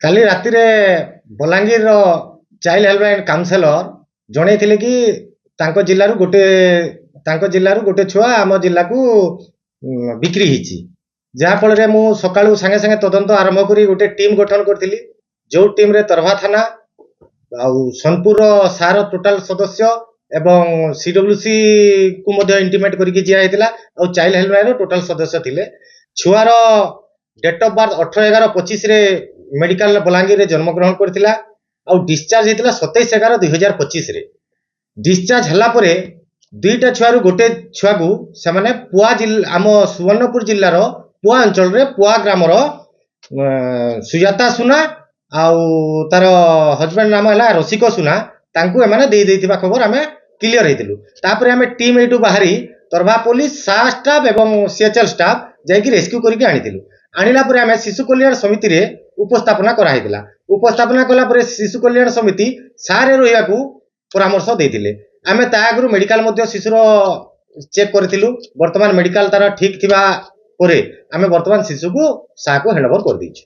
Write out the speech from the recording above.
କାଲି ରାତିରେ ବଲାଙ୍ଗୀରର ଚାଇଲ୍ଡ ହେଲ୍ପଲାଇନ୍ କାଉନସେଲର ଜଣେଇଥିଲେ କି ତାଙ୍କ ଜିଲ୍ଲାରୁ ଗୋଟେ ଛୁଆ ଆମ ଜିଲ୍ଲାକୁ ବିକ୍ରି ହେଇଛି। ଯାହାଫଳରେ ମୁଁ ସକାଳୁ ସାଙ୍ଗେ ସାଙ୍ଗେ ତଦନ୍ତ ଆରମ୍ଭ କରି ଗୋଟେ ଟିମ୍ ଗଠନ କରିଥିଲି, ଯେଉଁ ଟିମ୍ରେ ତରଭା ଥାନା ଆଉ ସୋନପୁରର ସାର ଟୋଟାଲ ସଦସ୍ୟ ଏବଂ ସିଡବ୍ଲ୍ୟୁସି କୁ ମଧ୍ୟ ଇଣ୍ଟିମେଟ୍ କରିକି ଦିଆଯାଇଥିଲା ଆଉ ଚାଇଲ୍ଡ ହେଲ୍ପଲାଇନ୍ର ଟୋଟାଲ ସଦସ୍ୟ ଥିଲେ। ଛୁଆର ଡେଟ୍ ଅଫ୍ ବାର୍ଥ 18/11/25ରେ ମେଡିକାଲ ବଲାଙ୍ଗୀରରେ ଜନ୍ମଗ୍ରହଣ କରିଥିଲା ଆଉ ଡିସଚାର୍ଜ ହେଇଥିଲା 27/11/2025ରେ। ଡିସଚାର୍ଜ ହେଲା ପରେ ଦୁଇଟା ଛୁଆରୁ ଗୋଟେ ଛୁଆକୁ ସେମାନେ ଆମ ସୁବର୍ଣ୍ଣପୁର ଜିଲ୍ଲାର ପୁଆ ଅଞ୍ଚଳରେ ପୁଆ ଗ୍ରାମର ସୁଜାତା ସୁନା ଆଉ ତାର ହଜବେଣ୍ଡ ନାମ ହେଲା ରସିକ ସୁନା, ତାଙ୍କୁ ଏମାନେ ଦେଇଥିବା ଖବର ଆମେ କ୍ଲିୟର ହେଇଥିଲୁ। ତାପରେ ଆମେ ଟିମ୍ ଏଇଠୁ ବାହାରି ତରଭା ପୋଲିସ, ସା ଷ୍ଟାଫ ଏବଂ ସିଏଚଏଲ୍ ଷ୍ଟାଫ ଯାଇକି ରେସ୍କ୍ୟୁ କରିକି ଆଣିଥିଲୁ। ଆଣିଲା ପରେ ଆମେ ଶିଶୁ କଲ୍ୟାଣ ସମିତିରେ ଉପସ୍ଥାପନା କରାହେଇଥିଲା। ଉପସ୍ଥାପନା କଲା ପରେ ଶିଶୁ କଲ୍ୟାଣ ସମିତି ସାରେ ରହିବାକୁ ପରାମର୍ଶ ଦେଇଥିଲେ। ଆମେ ତା ଆଗରୁ ମେଡିକାଲ ମଧ୍ୟ ଶିଶୁର ଚେକ୍ କରିଥିଲୁ। ବର୍ତ୍ତମାନ ମେଡିକାଲ ତାର ଠିକ ଥିବା ପରେ ଆମେ ବର୍ତ୍ତମାନ ଶିଶୁକୁ ସାକୁ ହ୍ୟାଣ୍ଡଓଭର କରିଦେଇଛୁ।